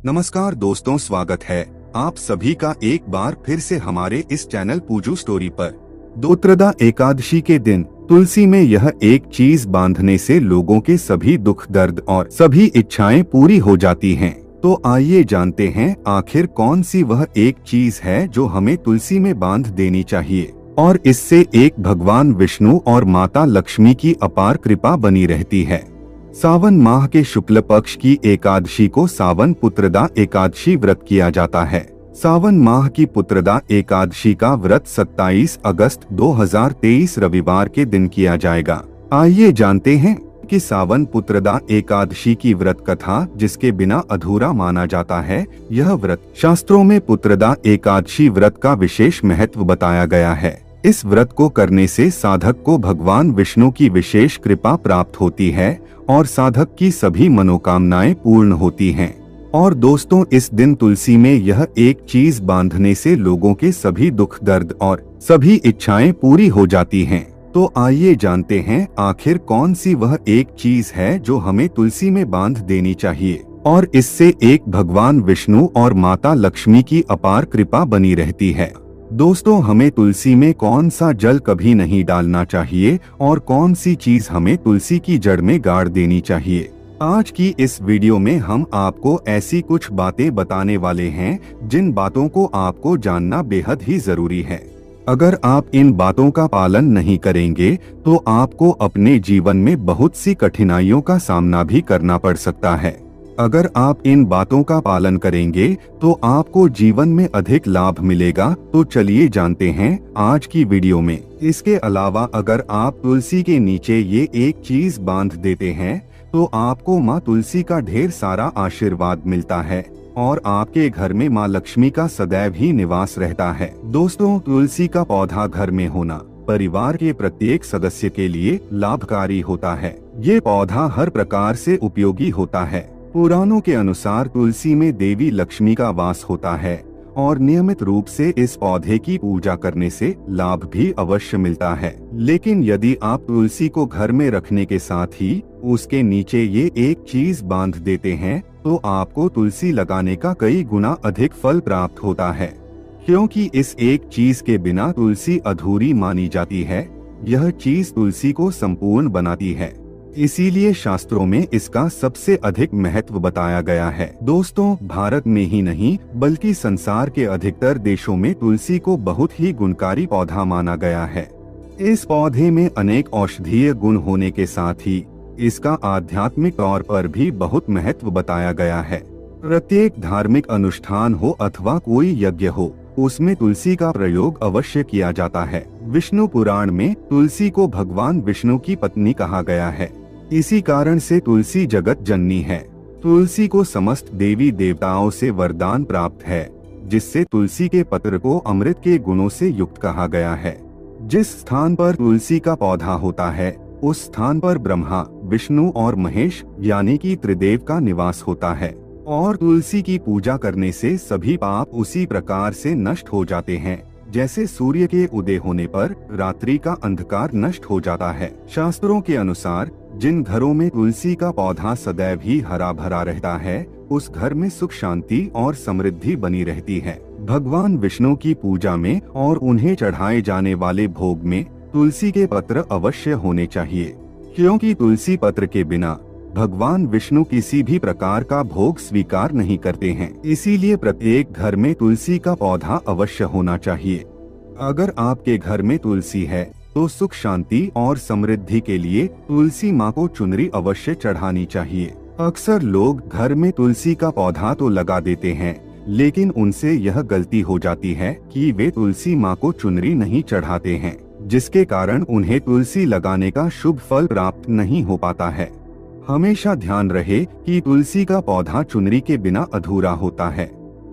नमस्कार दोस्तों, स्वागत है आप सभी का एक बार फिर से हमारे इस चैनल पूजू स्टोरी पर। दोत्रदा एकादशी के दिन तुलसी में यह एक चीज बांधने से लोगों के सभी दुख दर्द और सभी इच्छाएं पूरी हो जाती हैं। तो आइए जानते हैं आखिर कौन सी वह एक चीज है जो हमें तुलसी में बांध देनी चाहिए और इससे एक भगवान विष्णु और माता लक्ष्मी की अपार कृपा बनी रहती है। सावन माह के शुक्ल पक्ष की एकादशी को सावन पुत्रदा एकादशी व्रत किया जाता है। सावन माह की पुत्रदा एकादशी का व्रत 27 अगस्त 2023 रविवार के दिन किया जाएगा। आइए जानते हैं कि सावन पुत्रदा एकादशी की व्रत कथा, जिसके बिना अधूरा माना जाता है। यह व्रत शास्त्रों में पुत्रदा एकादशी व्रत का विशेष महत्व बताया गया है। इस व्रत को करने से साधक को भगवान विष्णु की विशेष कृपा प्राप्त होती है और साधक की सभी मनोकामनाएं पूर्ण होती हैं। और दोस्तों, इस दिन तुलसी में यह एक चीज बांधने से लोगों के सभी दुख दर्द और सभी इच्छाएं पूरी हो जाती हैं। तो आइए जानते हैं आखिर कौन सी वह एक चीज है जो हमें तुलसी में बांध देनी चाहिए और इससे एक भगवान विष्णु और माता लक्ष्मी की अपार कृपा बनी रहती है। दोस्तों, हमें तुलसी में कौन सा जल कभी नहीं डालना चाहिए और कौन सी चीज हमें तुलसी की जड़ में गाड़ देनी चाहिए। आज की इस वीडियो में हम आपको ऐसी कुछ बातें बताने वाले हैं जिन बातों को आपको जानना बेहद ही जरूरी है। अगर आप इन बातों का पालन नहीं करेंगे तो आपको अपने जीवन में बहुत सी कठिनाइयों का सामना भी करना पड़ सकता है। अगर आप इन बातों का पालन करेंगे तो आपको जीवन में अधिक लाभ मिलेगा। तो चलिए जानते हैं आज की वीडियो में। इसके अलावा अगर आप तुलसी के नीचे ये एक चीज बांध देते हैं तो आपको माँ तुलसी का ढेर सारा आशीर्वाद मिलता है और आपके घर में माँ लक्ष्मी का सदैव ही निवास रहता है। दोस्तों, तुलसी का पौधा घर में होना परिवार के प्रत्येक सदस्य के लिए लाभकारी होता है। ये पौधा हर प्रकार से उपयोगी होता है। पुराणों के अनुसार तुलसी में देवी लक्ष्मी का वास होता है और नियमित रूप से इस पौधे की पूजा करने से लाभ भी अवश्य मिलता है। लेकिन यदि आप तुलसी को घर में रखने के साथ ही उसके नीचे ये एक चीज बांध देते हैं तो आपको तुलसी लगाने का कई गुना अधिक फल प्राप्त होता है, क्योंकि इस एक चीज के बिना तुलसी अधूरी मानी जाती है। यह चीज तुलसी को संपूर्ण बनाती है, इसीलिए शास्त्रों में इसका सबसे अधिक महत्व बताया गया है। दोस्तों, भारत में ही नहीं बल्कि संसार के अधिकतर देशों में तुलसी को बहुत ही गुणकारी पौधा माना गया है। इस पौधे में अनेक औषधीय गुण होने के साथ ही इसका आध्यात्मिक तौर पर भी बहुत महत्व बताया गया है। प्रत्येक धार्मिक अनुष्ठान हो अथवा कोई यज्ञ हो, उसमें तुलसी का प्रयोग अवश्य किया जाता है। विष्णु पुराण में तुलसी को भगवान विष्णु की पत्नी कहा गया है। इसी कारण से तुलसी जगत जननी है। तुलसी को समस्त देवी देवताओं से वरदान प्राप्त है, जिससे तुलसी के पत्र को अमृत के गुणों से युक्त कहा गया है। जिस स्थान पर तुलसी का पौधा होता है उस स्थान पर ब्रह्मा, विष्णु और महेश यानी कि त्रिदेव का निवास होता है। और तुलसी की पूजा करने से सभी पाप उसी प्रकार से नष्ट हो जाते हैं जैसे सूर्य के उदय होने पर रात्रि का अंधकार नष्ट हो जाता है। शास्त्रों के अनुसार जिन घरों में तुलसी का पौधा सदैव ही हरा भरा रहता है उस घर में सुख शांति और समृद्धि बनी रहती है। भगवान विष्णु की पूजा में और उन्हें चढ़ाए जाने वाले भोग में तुलसी के पत्र अवश्य होने चाहिए, क्योंकि तुलसी पत्र के बिना भगवान विष्णु किसी भी प्रकार का भोग स्वीकार नहीं करते हैं। इसीलिए प्रत्येक घर में तुलसी का पौधा अवश्य होना चाहिए। अगर आपके घर में तुलसी है तो सुख शांति और समृद्धि के लिए तुलसी माँ को चुनरी अवश्य चढ़ानी चाहिए। अक्सर लोग घर में तुलसी का पौधा तो लगा देते हैं, लेकिन उनसे यह गलती हो जाती है कि वे तुलसी माँ को चुनरी नहीं चढ़ाते हैं, जिसके कारण उन्हें तुलसी लगाने का शुभ फल प्राप्त नहीं हो पाता है। हमेशा ध्यान रहे कि तुलसी का पौधा चुनरी के बिना अधूरा होता है।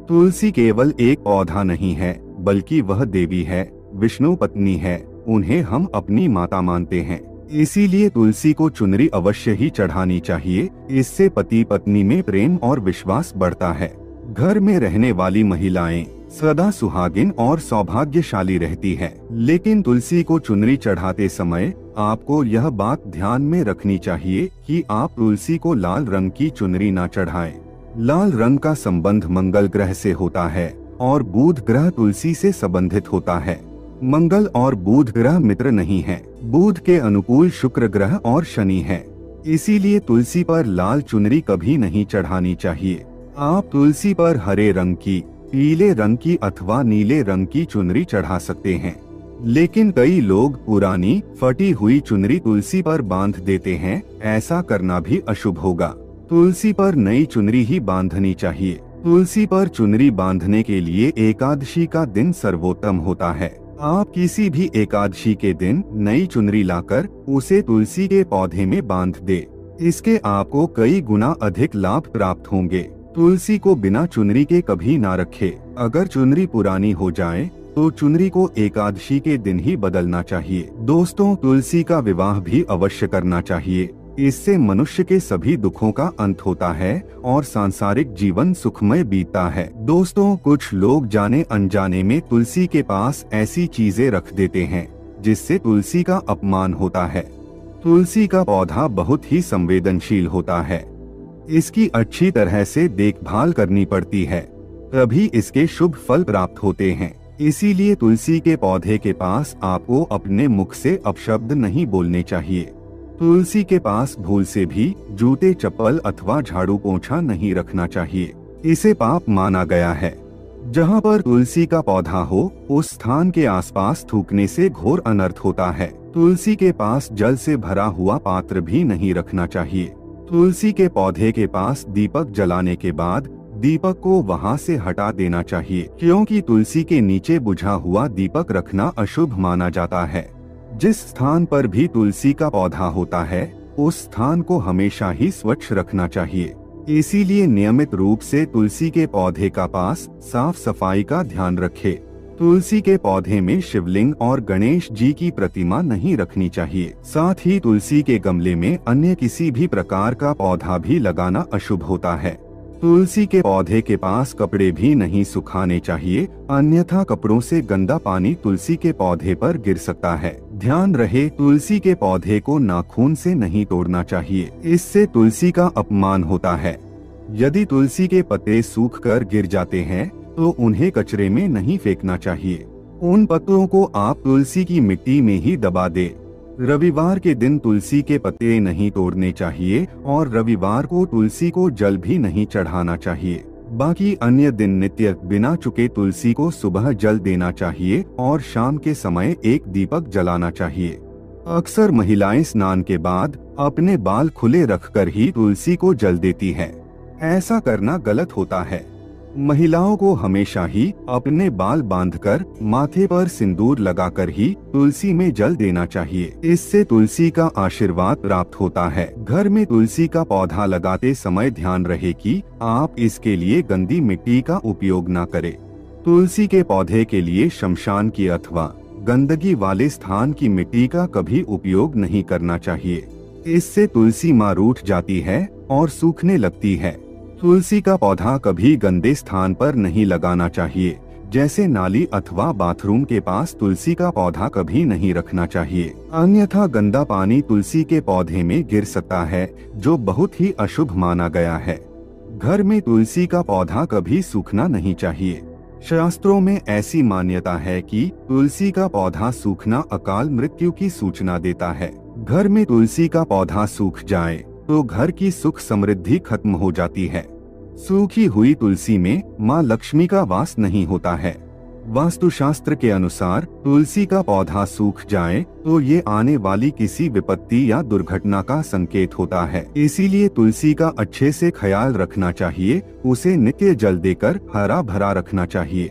तुलसी केवल एक पौधा नहीं है, बल्कि वह देवी है, विष्णु पत्नी है। उन्हें हम अपनी माता मानते हैं, इसीलिए तुलसी को चुनरी अवश्य ही चढ़ानी चाहिए। इससे पति पत्नी में प्रेम और विश्वास बढ़ता है। घर में रहने वाली महिलाएं सदा सुहागिन और सौभाग्यशाली रहती है। लेकिन तुलसी को चुनरी चढ़ाते समय आपको यह बात ध्यान में रखनी चाहिए कि आप तुलसी को लाल रंग की चुनरी न चढ़ाएं। लाल रंग का संबंध मंगल ग्रह से होता है और बुध ग्रह तुलसी से संबंधित होता है। मंगल और बुध ग्रह मित्र नहीं हैं। बुध के अनुकूल शुक्र ग्रह और शनि है, इसीलिए तुलसी पर लाल चुनरी कभी नहीं चढ़ानी चाहिए। आप तुलसी पर हरे रंग की, पीले रंग की अथवा नीले रंग की चुनरी चढ़ा सकते हैं, लेकिन कई लोग पुरानी फटी हुई चुनरी तुलसी पर बांध देते हैं। ऐसा करना भी अशुभ होगा। तुलसी पर नई चुनरी ही बांधनी चाहिए। तुलसी पर चुनरी बांधने के लिए एकादशी का दिन सर्वोत्तम होता है। आप किसी भी एकादशी के दिन नई चुनरी लाकर उसे तुलसी के पौधे में बांध दे। इसके आपको कई गुना अधिक लाभ प्राप्त होंगे। तुलसी को बिना चुनरी के कभी ना रखे। अगर चुनरी पुरानी हो जाए तो चुनरी को एकादशी के दिन ही बदलना चाहिए। दोस्तों, तुलसी का विवाह भी अवश्य करना चाहिए। इससे मनुष्य के सभी दुखों का अंत होता है और सांसारिक जीवन सुखमय बीतता है। दोस्तों, कुछ लोग जाने अनजाने में तुलसी के पास ऐसी चीजें रख देते हैं जिससे तुलसी का अपमान होता है। तुलसी का पौधा बहुत ही संवेदनशील होता है। इसकी अच्छी तरह से देखभाल करनी पड़ती है, तभी इसके शुभ फल प्राप्त होते हैं। इसीलिए तुलसी के पौधे के पास आपको अपने मुख से अपशब्द नहीं बोलने चाहिए। तुलसी के पास भूल से भी जूते, चप्पल अथवा झाड़ू पोंछा नहीं रखना चाहिए। इसे पाप माना गया है। जहाँ पर तुलसी का पौधा हो उस स्थान के आसपास थूकने से घोर अनर्थ होता है। तुलसी के पास जल से भरा हुआ पात्र भी नहीं रखना चाहिए। तुलसी के पौधे के पास दीपक जलाने के बाद दीपक को वहां से हटा देना चाहिए, क्योंकि तुलसी के नीचे बुझा हुआ दीपक रखना अशुभ माना जाता है। जिस स्थान पर भी तुलसी का पौधा होता है उस स्थान को हमेशा ही स्वच्छ रखना चाहिए। इसीलिए नियमित रूप से तुलसी के पौधे का पास साफ सफाई का ध्यान रखें। तुलसी के पौधे में शिवलिंग और गणेश जी की प्रतिमा नहीं रखनी चाहिए। साथ ही तुलसी के गमले में अन्य किसी भी प्रकार का पौधा भी लगाना अशुभ होता है। तुलसी के पौधे के पास कपड़े भी नहीं सुखाने चाहिए, अन्यथा कपड़ों से गंदा पानी तुलसी के पौधे पर गिर सकता है। ध्यान रहे, तुलसी के पौधे को नाखून से नहीं तोड़ना चाहिए, इससे तुलसी का अपमान होता है। यदि तुलसी के पत्ते सूखकर गिर जाते हैं तो उन्हें कचरे में नहीं फेंकना चाहिए। उन पत्तों को आप तुलसी की मिट्टी में ही दबा दें। रविवार के दिन तुलसी के पत्ते नहीं तोड़ने चाहिए और रविवार को तुलसी को जल भी नहीं चढ़ाना चाहिए। बाकी अन्य दिन नित्य बिना चुके तुलसी को सुबह जल देना चाहिए और शाम के समय एक दीपक जलाना चाहिए। अक्सर महिलाएं स्नान के बाद अपने बाल खुले रखकर ही तुलसी को जल देती हैं। ऐसा करना गलत होता है। महिलाओं को हमेशा ही अपने बाल बांधकर माथे पर सिंदूर लगाकर ही तुलसी में जल देना चाहिए। इससे तुलसी का आशीर्वाद प्राप्त होता है। घर में तुलसी का पौधा लगाते समय ध्यान रहे कि आप इसके लिए गंदी मिट्टी का उपयोग न करें। तुलसी के पौधे के लिए शमशान की अथवा गंदगी वाले स्थान की मिट्टी का कभी उपयोग नहीं करना चाहिए। इससे तुलसी माँ रूठ जाती है और सूखने लगती है। तुलसी का पौधा कभी गंदे स्थान पर नहीं लगाना चाहिए, जैसे नाली अथवा बाथरूम के पास तुलसी का पौधा कभी नहीं रखना चाहिए, अन्यथा गंदा पानी तुलसी के पौधे में गिर सकता है, जो बहुत ही अशुभ माना गया है। घर में तुलसी का पौधा कभी सूखना नहीं चाहिए। शास्त्रों में ऐसी मान्यता है कि तुलसी का पौधा सूखना अकाल मृत्यु की सूचना देता है। घर में तुलसी का पौधा सूख जाए तो घर की सुख समृद्धि खत्म हो जाती है। सूखी हुई तुलसी में माँ लक्ष्मी का वास नहीं होता है। वास्तुशास्त्र के अनुसार तुलसी का पौधा सूख जाए तो ये आने वाली किसी विपत्ति या दुर्घटना का संकेत होता है। इसीलिए तुलसी का अच्छे से ख्याल रखना चाहिए, उसे नित्य जल देकर हरा भरा रखना चाहिए।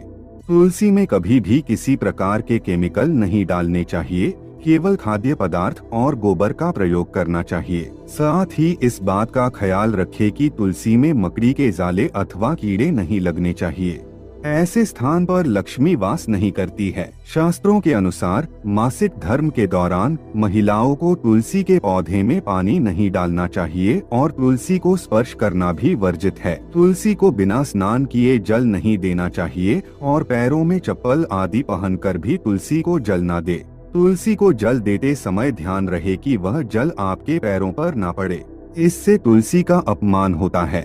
तुलसी में कभी भी किसी प्रकार के केमिकल नहीं डालने चाहिए, केवल खाद्य पदार्थ और गोबर का प्रयोग करना चाहिए। साथ ही इस बात का ख्याल रखें कि तुलसी में मकड़ी के जाले अथवा कीड़े नहीं लगने चाहिए। ऐसे स्थान पर लक्ष्मी वास नहीं करती है। शास्त्रों के अनुसार मासिक धर्म के दौरान महिलाओं को तुलसी के पौधे में पानी नहीं डालना चाहिए और तुलसी को स्पर्श करना भी वर्जित है। तुलसी को बिना स्नान किए जल नहीं देना चाहिए और पैरों में चप्पल आदि पहनकर भी तुलसी को जल न दे। तुलसी को जल देते समय ध्यान रहे कि वह जल आपके पैरों पर ना पड़े, इससे तुलसी का अपमान होता है।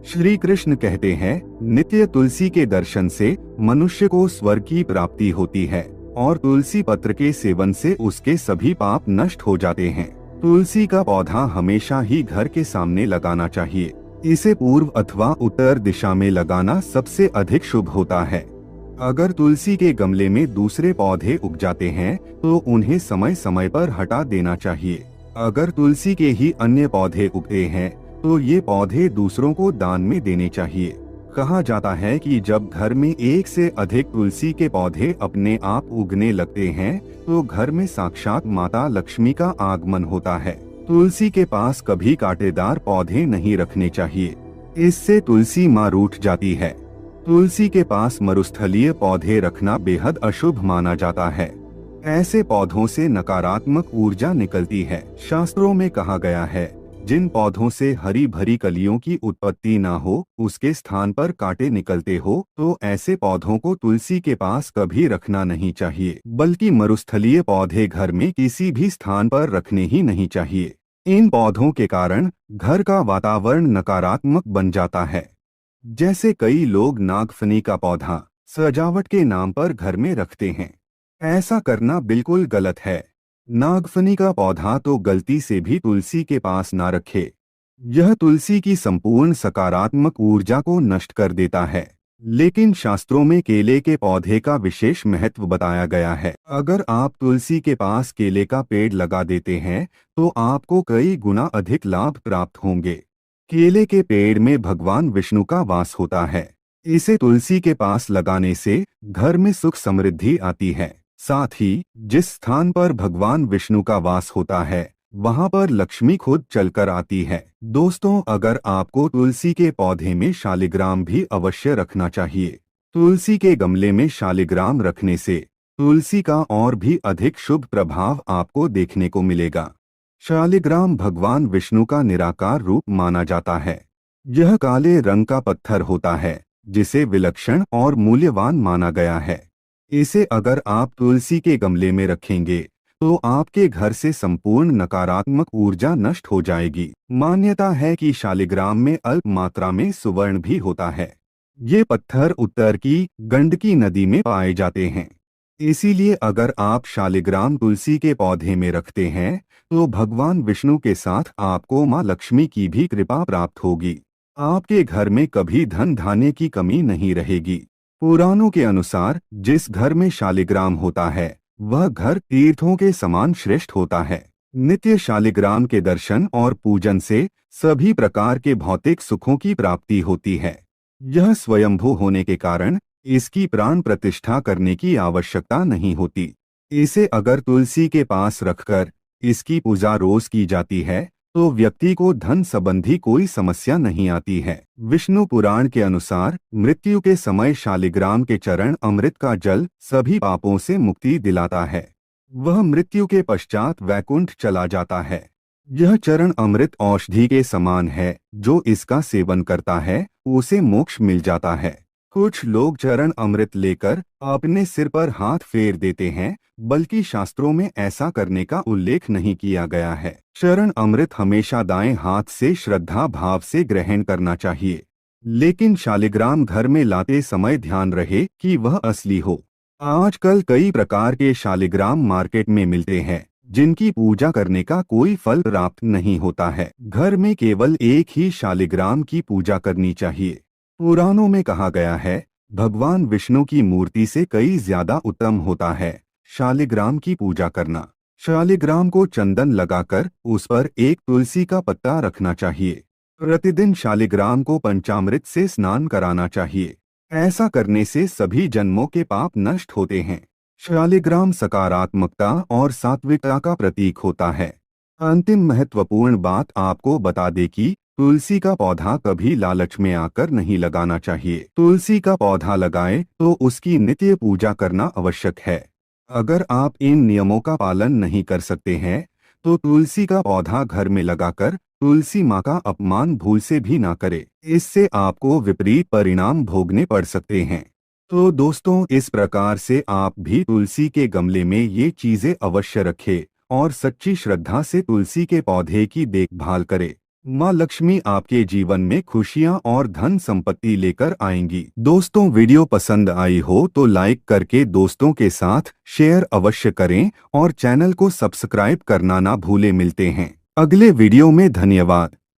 श्री कृष्ण कहते हैं, नित्य तुलसी के दर्शन से मनुष्य को स्वर्ग की प्राप्ति होती है और तुलसी पत्र के सेवन से उसके सभी पाप नष्ट हो जाते हैं। तुलसी का पौधा हमेशा ही घर के सामने लगाना चाहिए। इसे पूर्व अथवा उत्तर दिशा में लगाना सबसे अधिक शुभ होता है। अगर तुलसी के गमले में दूसरे पौधे उग जाते हैं तो उन्हें समय समय पर हटा देना चाहिए। अगर तुलसी के ही अन्य पौधे उगते हैं तो ये पौधे दूसरों को दान में देने चाहिए। कहा जाता है कि जब घर में एक से अधिक तुलसी के पौधे अपने आप उगने लगते हैं तो घर में साक्षात माता लक्ष्मी का आगमन होता है। तुलसी के पास कभी कांटेदार पौधे नहीं रखने चाहिए, इससे तुलसी माँ रूठ जाती है। तुलसी के पास मरुस्थलीय पौधे रखना बेहद अशुभ माना जाता है। ऐसे पौधों से नकारात्मक ऊर्जा निकलती है। शास्त्रों में कहा गया है, जिन पौधों से हरी भरी कलियों की उत्पत्ति ना हो, उसके स्थान पर कांटे निकलते हो, तो ऐसे पौधों को तुलसी के पास कभी रखना नहीं चाहिए, बल्कि मरुस्थलीय पौधे घर में किसी भी स्थान पर रखने ही नहीं चाहिए। इन पौधों के कारण घर का वातावरण नकारात्मक बन जाता है। जैसे कई लोग नागफनी का पौधा सजावट के नाम पर घर में रखते हैं। ऐसा करना बिल्कुल गलत है। नागफनी का पौधा तो गलती से भी तुलसी के पास ना रखे। यह तुलसी की संपूर्ण सकारात्मक ऊर्जा को नष्ट कर देता है। लेकिन शास्त्रों में केले के पौधे का विशेष महत्व बताया गया है। अगर आप तुलसी के पास केले का पेड़ लगा देते हैं तो आपको कई गुना अधिक लाभ प्राप्त होंगे। केले के पेड़ में भगवान विष्णु का वास होता है। इसे तुलसी के पास लगाने से घर में सुख समृद्धि आती है। साथ ही जिस स्थान पर भगवान विष्णु का वास होता है वहां पर लक्ष्मी खुद चलकर आती है। दोस्तों, अगर आपको तुलसी के पौधे में शालिग्राम भी अवश्य रखना चाहिए। तुलसी के गमले में शालिग्राम रखने से तुलसी का और भी अधिक शुभ प्रभाव आपको देखने को मिलेगा। शालिग्राम भगवान विष्णु का निराकार रूप माना जाता है। यह काले रंग का पत्थर होता है जिसे विलक्षण और मूल्यवान माना गया है। इसे अगर आप तुलसी के गमले में रखेंगे तो आपके घर से संपूर्ण नकारात्मक ऊर्जा नष्ट हो जाएगी। मान्यता है कि शालिग्राम में अल्प मात्रा में सुवर्ण भी होता है। ये पत्थर उत्तर की गंडकी नदी में पाए जाते हैं। इसीलिए अगर आप शालिग्राम तुलसी के पौधे में रखते हैं तो भगवान विष्णु के साथ आपको मां लक्ष्मी की भी कृपा प्राप्त होगी। आपके घर में कभी धन धान्य की कमी नहीं रहेगी। पुराणों के अनुसार जिस घर में शालिग्राम होता है वह घर तीर्थों के समान श्रेष्ठ होता है। नित्य शालिग्राम के दर्शन और पूजन से सभी प्रकार के भौतिक सुखों की प्राप्ति होती है। यह स्वयंभू होने के कारण इसकी प्राण प्रतिष्ठा करने की आवश्यकता नहीं होती। इसे अगर तुलसी के पास रखकर इसकी पूजा रोज की जाती है तो व्यक्ति को धन संबंधी कोई समस्या नहीं आती है। विष्णु पुराण के अनुसार मृत्यु के समय शालिग्राम के चरण अमृत का जल सभी पापों से मुक्ति दिलाता है। वह मृत्यु के पश्चात वैकुंठ चला जाता है। यह चरण अमृत औषधि के समान है। जो इसका सेवन करता है उसे मोक्ष मिल जाता है। कुछ लोग चरण अमृत लेकर अपने सिर पर हाथ फेर देते हैं, बल्कि शास्त्रों में ऐसा करने का उल्लेख नहीं किया गया है। चरण अमृत हमेशा दाएं हाथ से श्रद्धा भाव से ग्रहण करना चाहिए। लेकिन शालिग्राम घर में लाते समय ध्यान रहे कि वह असली हो। आजकल कई प्रकार के शालिग्राम मार्केट में मिलते हैं जिनकी पूजा करने का कोई फल प्राप्त नहीं होता है। घर में केवल एक ही शालिग्राम की पूजा करनी चाहिए। पुराणों में कहा गया है, भगवान विष्णु की मूर्ति से कई ज्यादा उत्तम होता है शालिग्राम की पूजा करना। शालिग्राम को चंदन लगाकर उस पर एक तुलसी का पत्ता रखना चाहिए। प्रतिदिन शालिग्राम को पंचामृत से स्नान कराना चाहिए। ऐसा करने से सभी जन्मों के पाप नष्ट होते हैं। शालिग्राम सकारात्मकता और सात्विकता का प्रतीक होता है। अंतिम महत्वपूर्ण बात आपको बता दे कि तुलसी का पौधा कभी लालच में आकर नहीं लगाना चाहिए। तुलसी का पौधा लगाएं तो उसकी नित्य पूजा करना आवश्यक है। अगर आप इन नियमों का पालन नहीं कर सकते हैं तो तुलसी का पौधा घर में लगाकर तुलसी माँ का अपमान भूल से भी ना करें। इससे आपको विपरीत परिणाम भोगने पड़ सकते हैं। तो दोस्तों, इस प्रकार से आप भी तुलसी के गमले में ये चीजें अवश्य रखें और सच्ची श्रद्धा से तुलसी के पौधे की देखभाल करें। माँ लक्ष्मी आपके जीवन में खुशियाँ और धन संपत्ति लेकर आएंगी। दोस्तों, वीडियो पसंद आई हो तो लाइक करके दोस्तों के साथ शेयर अवश्य करें और चैनल को सब्सक्राइब करना ना भूले। मिलते हैं अगले वीडियो में। धन्यवाद।